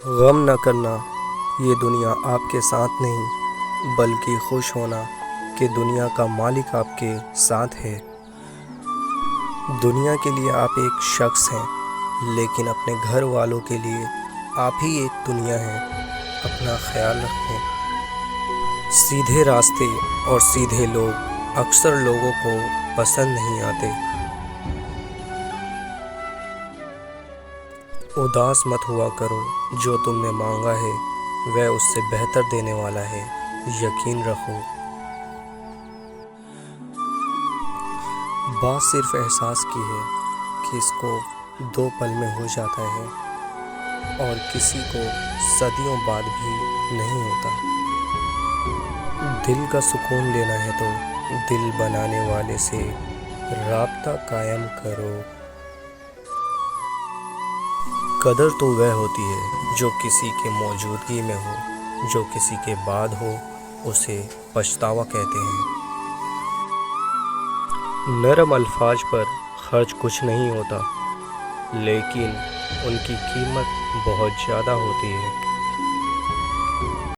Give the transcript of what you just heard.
غم نہ کرنا، یہ دنیا آپ کے ساتھ نہیں بلکہ خوش ہونا کہ دنیا کا مالک آپ کے ساتھ ہے۔ دنیا کے لیے آپ ایک شخص ہیں، لیکن اپنے گھر والوں کے لیے آپ ہی ایک دنیا ہیں۔ اپنا خیال رکھیں۔ سیدھے راستے اور سیدھے لوگ اکثر لوگوں کو پسند نہیں آتے۔ اداس مت ہوا کرو، جو تم نے مانگا ہے وہ اس سے بہتر دینے والا ہے، یقین رکھو۔ بات صرف احساس کی ہے کہ اس کو 2 پل میں ہو جاتا ہے اور کسی کو صدیوں بعد بھی نہیں ہوتا۔ دل کا سکون لینا ہے تو دل بنانے والے سے رابطہ قائم کرو۔ قدر تو وہ ہوتی ہے جو کسی کے موجودگی میں ہو، جو کسی کے بعد ہو اسے پچھتاوا کہتے ہیں۔ نرم الفاظ پر خرچ کچھ نہیں ہوتا، لیکن ان کی قیمت بہت زیادہ ہوتی ہے۔